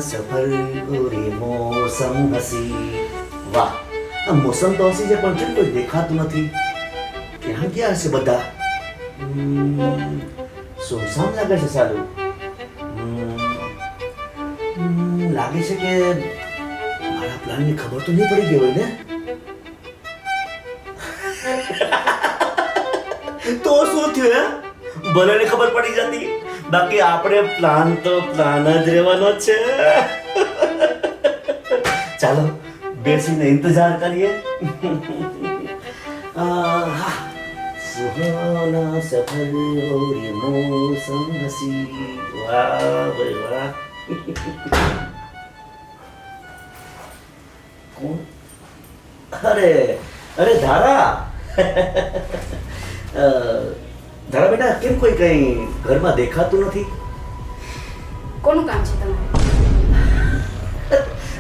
सफर हो रे मौसम हसी वाह આ મોસમ તો હસી છે પણ કેમ કોઈ દેખાતું નથી ક્યાં ગયા હશે બધા સુમસામ લાગે છે સાલું લાગે છે કે મારા પ્લાનની ખબર તો નહીં પડી ગઈ હોય ને તો શું થયું હે ભલે ને ખબર પડી જતી બાકી આપણે પ્લાન તો પ્લાન જ રહેવાનો છે ચાલો બેસીને इंतजार करिए सुहाना सफर और ये मौसम हसी वाह भाई वाह कौन अरे अरे धारा धारा बेटा કેમ કોઈ કઈ ઘરમાં દેખાતું નથી કોનું કામ છે તમારે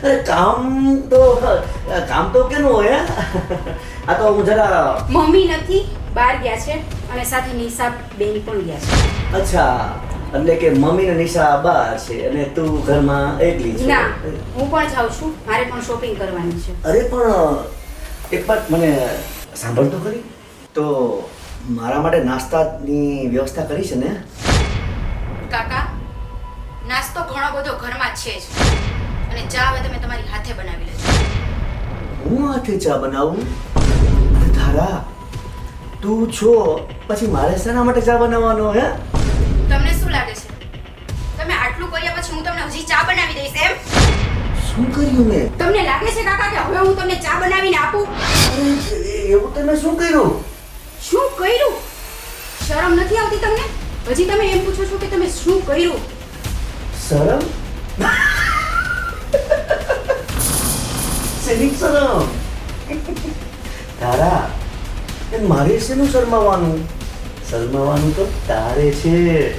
અરે કામ તો કેનું હોય આ તો હું જરા મમ્મી નથી બહાર ગયા છે અને સાથે નિશા બેન પણ ગયા છે અચ્છા એટલે કે મમ્મી ને નિશા બહાર છે અને તું ઘરમાં એકલી છે ના હું પણ જાઉં છું મારે પણ શોપિંગ કરવાની છે અરે પણ એક વાત મને સાંભળ તો ખરી તો મારા માટે નાસ્તાની વ્યવસ્થા કરી છે ને કાકા નાસ્તો ઘણો બધો ઘરમાં છે જ અને ચા હવે તમે તમારી હાથે બનાવી લેજો હું હાથે ચા બનાવું અરે ધારા તું છો પછી મારે શેના માટે ચા બનાવવાનો હે તમને શું લાગે છે તમે આટલું કર્યા પછી હું તમને હજી ચા બનાવી દઈશ એમ શું કર્યું મેં તમને લાગે છે કાકા કે હવે હું તમને ચા બનાવીને આપું અરે એવું તમે શું કર્યું શું કર્યું શરમ નથી આવતી તમને હજી તમે એમ પૂછો છો કે તમે શું કર્યું શરમ શેની શરમ તારા એ મારે શેનું શરમાવાનું તો તારે છે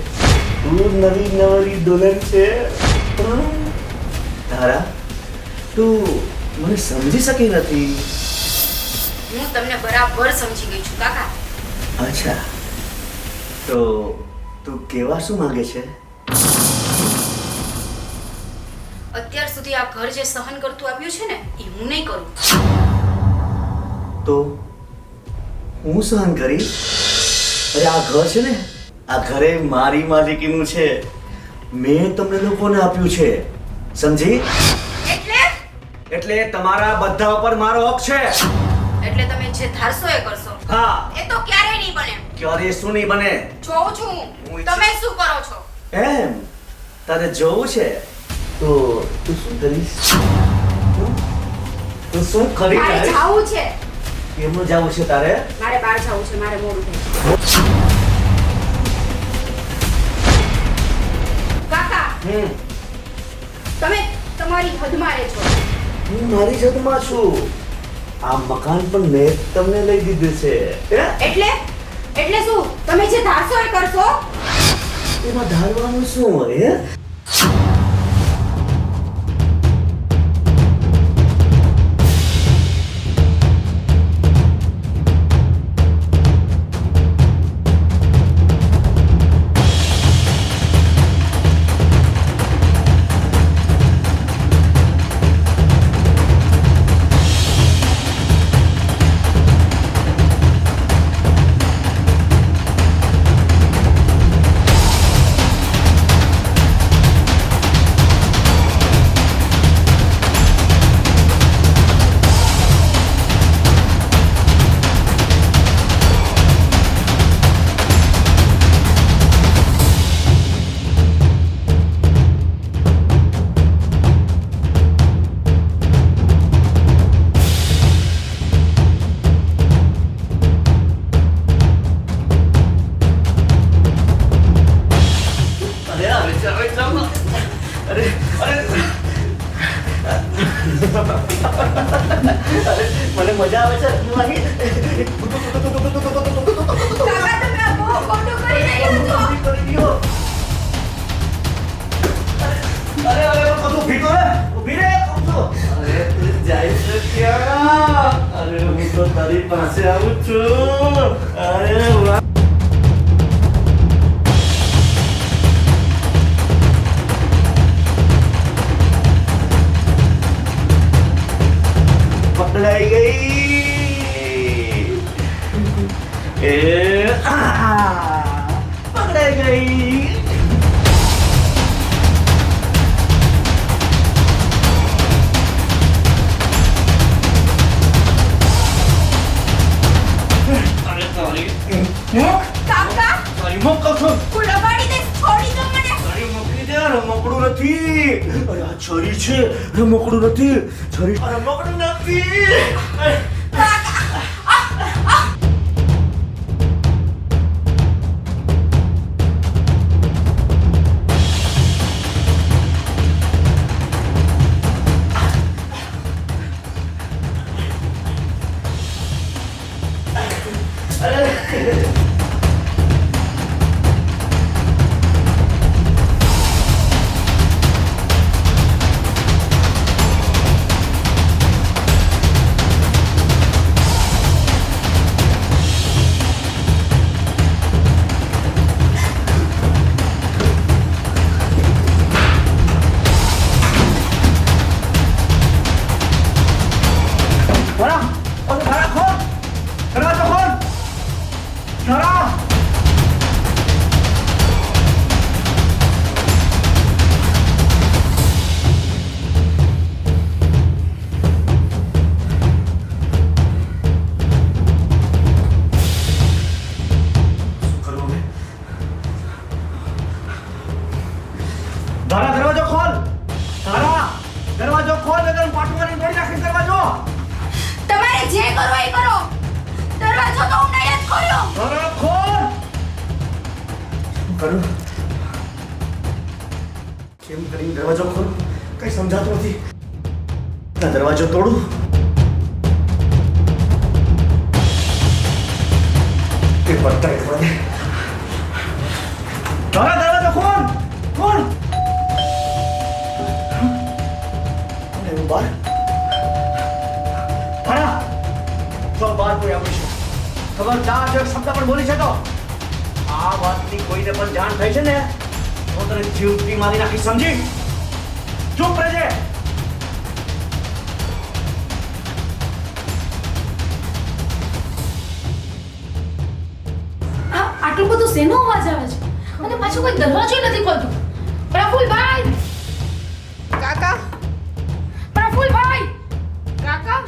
તું નવી નવરી દુલ્હન છે તારા તું મને સમજી શકી નથી હું તમને બરાબર સમજી ગઈ છું કાકા અચ્છા તો તું કેવા શું માંગે છે અત્યાર સુધી આ ઘર જે સહન કરતું આવ્યું છે ને એ હું નહીં કરું તો હું સહન કરીશ અરે આ ઘર છે ને આ ઘરે મારી માલિકીનું છે મેં તમને લોકોને આપ્યું છે સમજી એટલે તમારા બધા ઉપર મારો હક છે એટલે તમે જે ધારશો એ કરશો હા એ તો ક્યારેય નહીં બને ક્યારે શું નહીં બને જોઉં છું તમે શું કરો છો એમ તારે જોવું છે તો તું શું કરીશ તું શું કરી મારે જાવું છે કેમનું જાવું છે તારે મારે બહાર જાવું છે મારે મોડું થાય છે કાકા તમે તમારી હદમાં રહેજો હું મારી જતમાં છું આ મકાન પણ મેં તમને લઈ દીધું છે એટલે શું તમે જે ધારશો એ કરશો એમાં ધારવાનું શું હોય મને મજા આવે છે રમવાની કાકા તમે આ બહુ ખોટું કરી રહ્યા છો કરી દો અરે કદું ભીતો રે ઊભી રે કહું છું અરે તું જાય છે ક્યાં અરે હું તો તારી પાસે આવું છું અરે વાહ પકડાઈ ગઈ. અરે તારી કાકા તારી મોક કહું છું. હું રમાડી દઈશ, છોડી દો મને. તારી મૂકી દે, રમકડું નથી. અરે આ છરી છે, રમકડું નથી. છરી રમકડું નથી. ધરા, ઓલો ધરા ખોલ. દરવાજો ખોલ. ધરા. શું કરવું હવે? ધરા, દરવાજો ખોલ. ધરા, દરવાજો ખોલ, નહીંતર પાટું કરીને તોડી નાખીશ દરવાજો. તમારે જે કરવું એ કરો. દરવાજો તો હું નહીં જ ખોલ્યો. ધરા, ખોલ. શું કરું? કેમ કરીને દરવાજો ખોલું? કઈ સમજાતું નથી. ના દરવાજો તોડું. એ પત્તા એક પડે. ધરા, દરવાજો ખોલ. ખોલ. કોણ આવ્યું બહાર? ધરા, જો બહાર કોઈ આવ્યું છે. ખબરદાર જો એક શબ્દ પણ બોલી છે તો આ વાતની કોઈને પણ જાણ થઈ છે ને તો તને જીવથી મારી નાખી, સમજી? ચૂપ રહેજે. આટલું બધું શેનો અવાજ આવે છે અને પાછું કોઈ દરવાજો નથી ખોલતું. પ્રફુલભાઈ, કાકા પ્રફુલભાઈ, કાકા,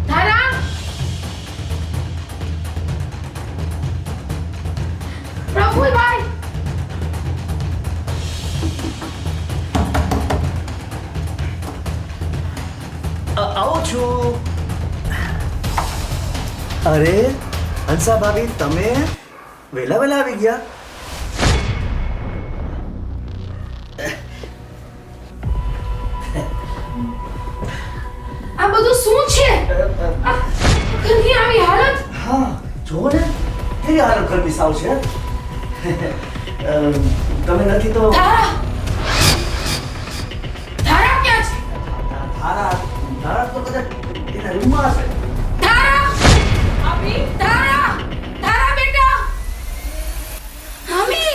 ધારા, પ્રફુલભાઈ. આવું છું. અરે હંસા ભાભી, તમે વહેલા વહેલા આવી ગયા. આ બધું શું છે? આ ઘરની આવી હાલત. હા, જુઓ ને કેવી હાલત ઘરની સાવ છે. તમે નથી તો ધારા, ધારા ક્યાં છે? ધારા, ધારા તો કદાચ એના રૂમમાં હશે. ધારા, અભી, ધારા, ધારા બેટા, અમી,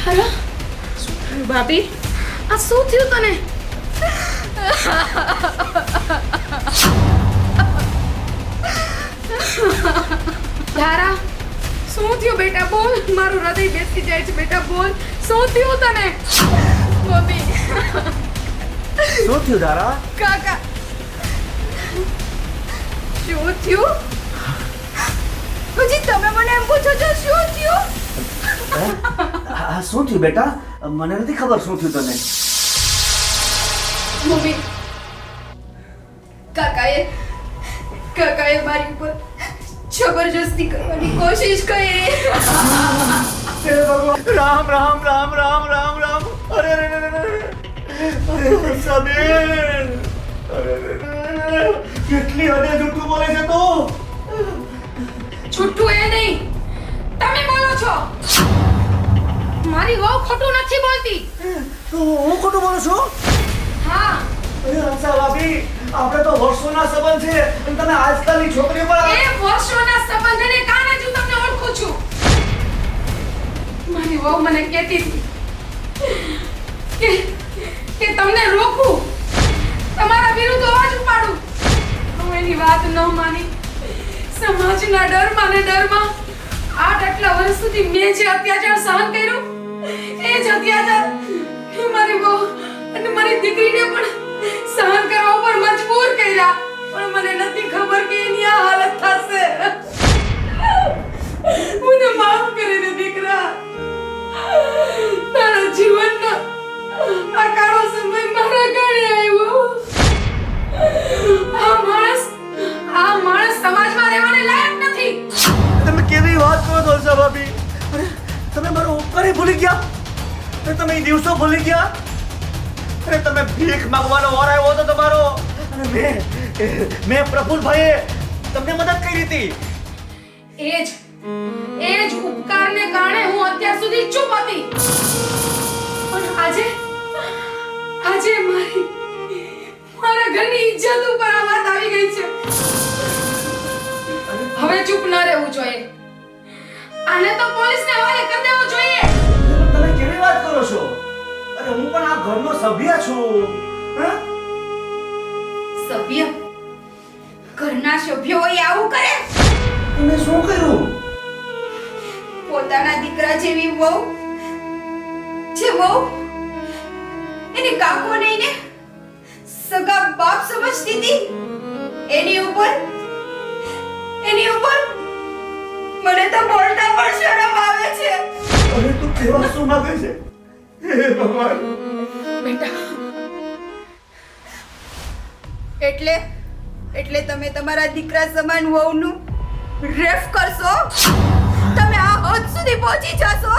ધારા, શું થયું ભાભી? આ શું થયું તને? ધારા, શું થયું બેટા? બોલ, મારું હૃદય બેસી જાય છે બેટા. બોલ, શું થયું તને? મમ્મી, શું થયું ધારા? કાકા, શું થયું? હજી તમે મને એમ પૂછો છો શું થયું? શું થયું બેટા? મને નથી ખબર શું થયું તને. મમ્મી, કાકાએ મારી ઉપર જબરજસ્તી કરવાની કોશિશ કરી. રામ રામ રામ રામ રામ રામ. અરે અરે અરે હંસાબેન, અરે કેટલી હદે જૂઠું બોલે છે તો. છૂટું એ નહીં, તમે બોલો છો. મારી વહુ ખોટું નથી બોલતી. તો હું ખોટું બોલું છું? હા, અરે હંસા ભાભી, આપણે તો વર્ષોના સંબંધ છે અને તમે આજકાલની છોકરીઓ પર એ વર્ષોના સંબંધને કારણે જ હું તમને ઓળખું છું. મારી વહુ મને કહેતી હતી કે તમને રોકું, તમારા વિરુદ્ધ અવાજ ઉપાડું. હું એની વાત વાત ન માની. સમાજના ડરમાં ને ડરમાં આટલા વર્ષ સુધી મેં જે અત્યાચાર સહન કર્યું એ જ અત્યાચાર મારી બહુ અને મારી દીકરીને પણ સહન કરવા ઉપર મજબૂર કર્યા. પણ મને નથી ખબર કે એની આ હાલત થશે. મને માફ કરી દે દીકરા. તારા જીવનનો આ કાળો સમય મારા ઘરે આવ્યો. આ માણસ સમાજમાં રહેવાને લાયક નથી. તમે કેવી વાત કરો છો વર્ષા ભાભી? અરે તમે મારો ઉપકાર ભૂલી ગયા? અરે તમે એ દિવસો ભૂલી ગયા? અરે તમે ભીખ માંગવાનો વાર આવ્યો હતો તમારો, અને મેં પ્રફુલ્લભાઈએ તમને મદદ કરી હતી. એ જ ઉપકારને કારણે હું અત્યાર સુધી ચૂપ હતી. પણ આજે મારા ઘરની ઇજ્જત ઉપર આ વાત આવી ગઈ છે. હવે ચૂપ ન રહેવું જોઈએ. આને તો પોલીસને હવાલે કરી દેવો જોઈએ. તમે કેવી વાત કરો છો? અરે હું પણ આ ઘરનો સભ્ય છું. હા? સભ્ય? ઘરના સભ્યો હોય આવું કરે? તમે શું કર્યું? પોતાના દીકરા જેવી વહુ એને કાકો નહીં ને સગા બાપ સમજતી હતી. એની ઉપર મને તો બોલતા પણ શરમ આવે છે. અરે તું કેવા શું માંગે છે? હે ભગવાન. બેટા, એટલે તમે તમારા દીકરા સમાન વહુનું રેફ કરશો? તમે આ હદ સુધી પહોંચી જશો?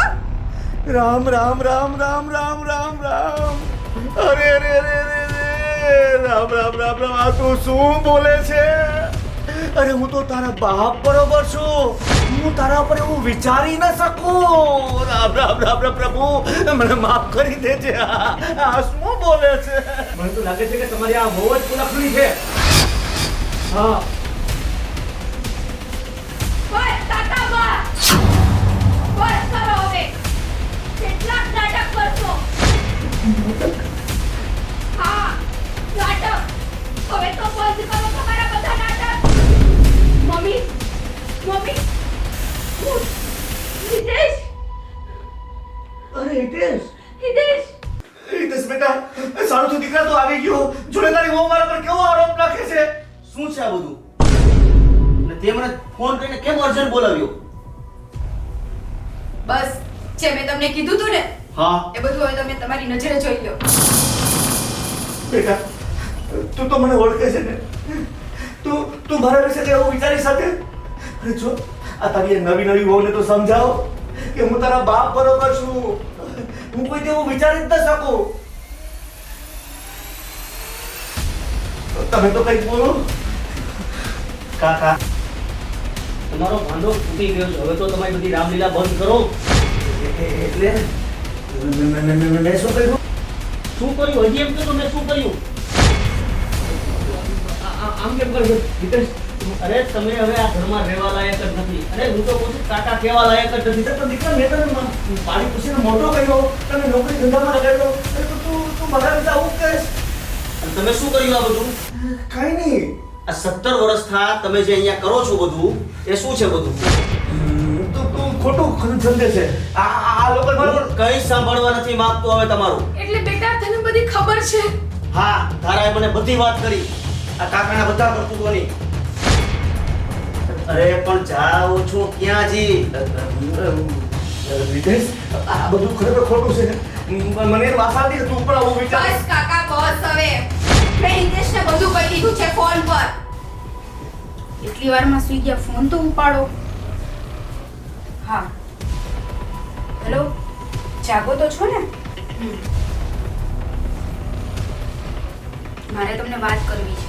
રામ રામ રામ રામ રામ રામ રામ. અરે રે રે રે રે. રામ રામ રામ રામ. આ તું શું બોલે છે? અરે હું તો તારા બાપ બરોબર છું. હું તારા પર એવું વિચારી ન શકું. રામ રામ રામ રામ. પ્રભુ મને માફ કરી દેજે. આ શું બોલે છે? મને તો લાગે છે કે તમારી આ બહુ જ પુલખણી છે. હા. બસ કાકા બસ કરો હવે. કેટલાક નાટક કરશો? હા, નાટક. હવે તો બંધ કરો તમારા બધા નાટક. મમ્મી હિતેશ. અરે હિતેશ. હિતેશ બેટા, સારું તો દીકરા તો આવી ગયો. જોડે તારી વહુ મારા પર કેવો આરોપ નાખે છે. શું છે આ બધું? અને તે મને ફોન કરીને કેમ અર્જન્ટ બોલાવ્યો? બસ જે મેં તમને કીધું તું ને હા એ બધું હવે તમે તમારી નજરે જોઈ લો. બેટા, તું તો મને ઓળખે છે ને. તું મારા વિશે કેવું વિચારી શકે? અરે જો આ તારી નવી વહુને તો સમજાવો કે હું તારા બાપ બરોબર છું. હું કોઈ તેવું વિચારી જ ન શકું. તમે તો કંઈક બોલો. કાકા, તમારો ભાંડો ફૂટી ગયો છે. હવે તો તમારી બધી રામલીલા બંધ કરો. એટલે મેં શું કર્યું? શું કર્યું? હજી એમ કહો મેં શું કર્યું? આમ કેમ કરશો હિતેશ? અરે તમે હવે આ ઘરમાં રહેવા લાયક જ નથી. અરે હું તો કહું છું કાકા કહેવા લાયક જ નથી. તો દીકરા મેં તને પાણી પૂછીને મોટો કર્યો, તને નોકરી ધંધામાં લગાડ્યો. અરે તો તું મારા વિશે આવું કહેશ? અને તમે શું કર્યું આ બધું? કાંઈ નહીં. આ 17 વર્ષ થયા તમે જે અહીંયા કરો છો બધું એ શું છે બધું? તું ખોટું સમજે છે. આ લોકો બરોબર કઈ સાંભળવા નથી માંગતો હવે તમારું. એટલે બેટા તને બધી ખબર છે. હા, તારાએ મને બધી વાત કરી આ કાકાના બધા કરતૂતોની. અરે પણ જાઓ છો ક્યાં જી? રિતેશ, આ બધું ખરેખર ખોટું છે. મને એ વાત આવતી કે તું પણ આવું વિચાર. બસ કાકા બસ હવે. મેં હિતેશને બધું કહી દીધું છે ફોન પર. એટલી વારમાં સુઈ ગયા, ફોન તો ઉપાડો. હા હેલો, જાગો તો છો ને? મારે તમને વાત કરવી છે.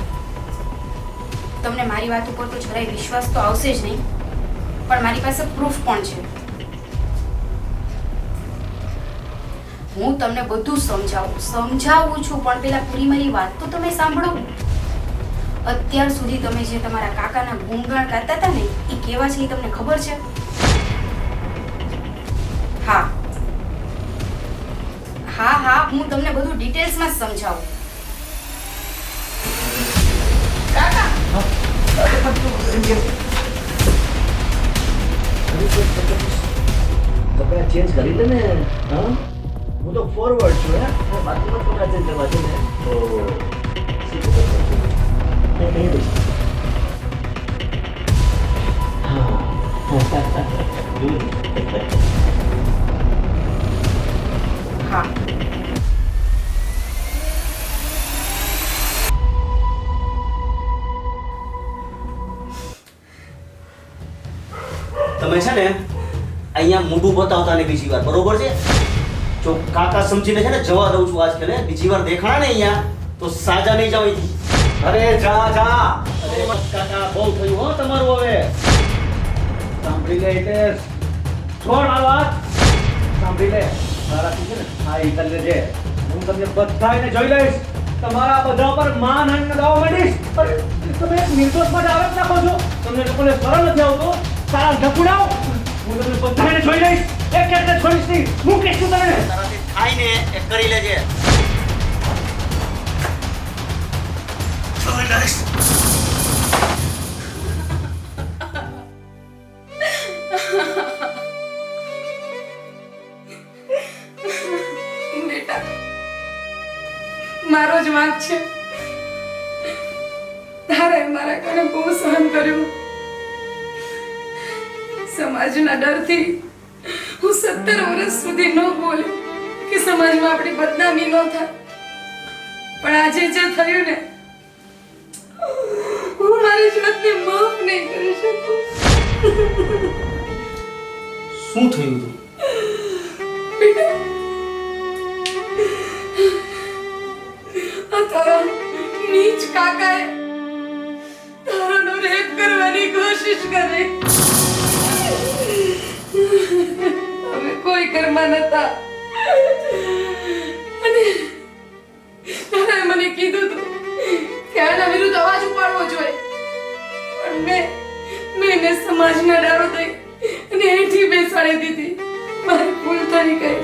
તમને મારી વાત ઉપર તો જરાય વિશ્વાસ તો આવશે જ નહીં, પણ મારી પાસે પ્રૂફ પણ છે. હું તમને બધું સમજાવું છું, પણ પેલા પૂરી મારી વાત તો તમે સાંભળો. અત્યાર સુધી તમે જે તમારા કાકાના ગુણગાન ગાતા હતા ને એ કેવા છે એ તમને ખબર છે? હા, હું તમને બધું ડિટેલ્સમાં સમજાવું. કાકા કપડા ચેન્જ કરી લે ને. હા, હું તો ફોરવર્ડ છું. બાથરૂમમાં કપડા ચેન્જ કરવા છે ને તો હા તમે છે ને અહીંયા મોઢું બતાવતા ને બીજી વાર, બરોબર છે? જો કાકા સમજીને છે ને જવા દઉં છું આજકાલ, બીજી વાર દેખાણા ને અહીંયા તો સાજા નહીં જાવ અહીંથી. અરે જા જા. અરે બસ કાકા, બહુ થયું હો તમારું હવે. સાંભળી લે એટલે છોડ આ વાત. સાંભળી લે, મારાથી છે ને હા એ કરી લેજે. હું તમને બધાને જોઈ લઈશ. તમારા બધા પર માનહાનિ દાવો માંડીશ. અરે તમે એક નિર્દોષ માટે આરોપ નાખો છો. તમને લોકોને શરમ નથી આવતો? સારા ઢકુડાઓ, હું તમને બધાને જોઈ લઈશ. એક એટલે છોડીશ નહીં. હું કહીશ છું તમને. તારાથી થાય ને એ કરી લેજે. જોઈ લઈશ. બેટા, મારો જ વાંક છે. તારે મારા કારણે બહુ સહન કર્યું. સમાજના ડરથી હું 17 વર્ષ સુધી ન બોલી કે સમાજમાં આપણી બદનામી ન થાય. પણ આજે જે થયું ને, હું મારી જાતને માફ નહીં કરી શકું. શું થયું તું? બેટા, આ તારા નીચ કાકાએ તારાનો રેપ કરવાની કોશિશ કરી. અમે કોઈ ઘરમાં નતા અને તારાએ મને કીધું તું કે આના વિરુદ્ધ અવાજ ઉપાડવો જોઈએ, પણ મેં એને સમાજના ડારો દઈ અને હેઠી બેસાડી દીધી. મારી ભૂલ થઈ ગઈ.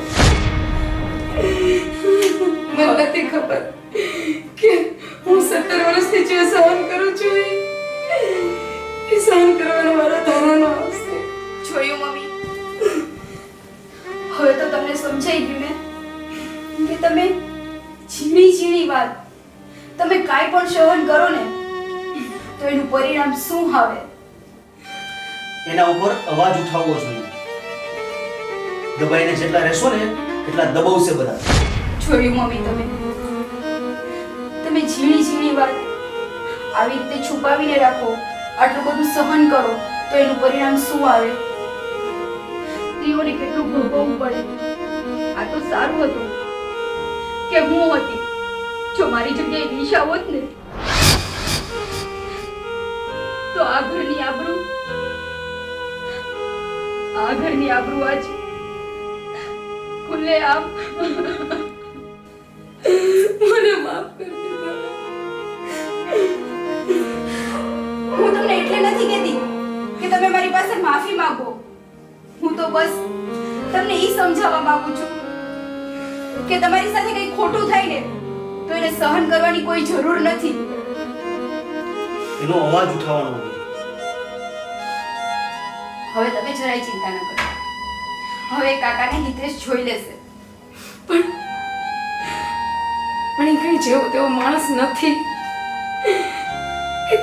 મને નથી ખબર કે હું 17 વર્ષથી જે સહન કરું છું એ સહન કરવાનો મારો ધારાનો આવશે. જોયું મમ્મી, હવે તો તમને સમજાઈ ગયું ને કે તમે ઝીણી ઝીણી વાત તમે કાંઈ પણ સહન કરો ને તો એનું પરિણામ શું આવે. એના ઉપર અવાજ ઉઠાવવો જોઈએ. દબાઈને જેટલા રહેશો ને એટલા દબાવશે બધા. જોયું મમ્મી, તમે ઝીણી ઝીણી વાત આવી રીતે છુપાવીને રાખો, આટલું બધું સહન કરો તો એનું પરિણામ શું આવે. સ્ત્રીઓને કેટલું ભોગવવું પડે. આ તો સારું હતું કે હું હતી. જો મારી જગ્યાએ દિશા હોત ને તો આ ઘરની આબરૂ આજ ખુલ્લે આમ. મને માફ કરી દીધા. હું તમને એટલે નથી કહેતી કે તમે મારી પાસે માફી માંગો. હું તો બસ તમને એ સમજાવવા માંગુ છું કે તમારી સાથે કંઈ ખોટું થાય ને તો એને સહન કરવાની કોઈ જરૂર નથી. એનો અવાજ ઉઠાવવાનો હોય. હવે તમે જરાય ચિંતા ન કરો. હવે કાકાને હિતેશ જોઈ લેશે. પણ એ કઈ જેવો તેવો માણસ નથી. એ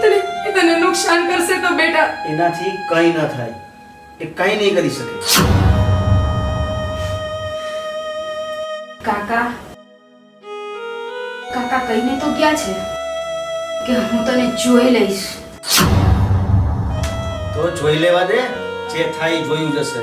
તને નુકસાન કરશે તો બેટા. એનાથી કંઈ ન થાય. એ કંઈ નહીં કરી શકે. કાકા કહીને તો ગયા છે કે હું તને જોઈ લઈશ. તો જોઈ લેવા દે, જે થાય એ જોયું જશે.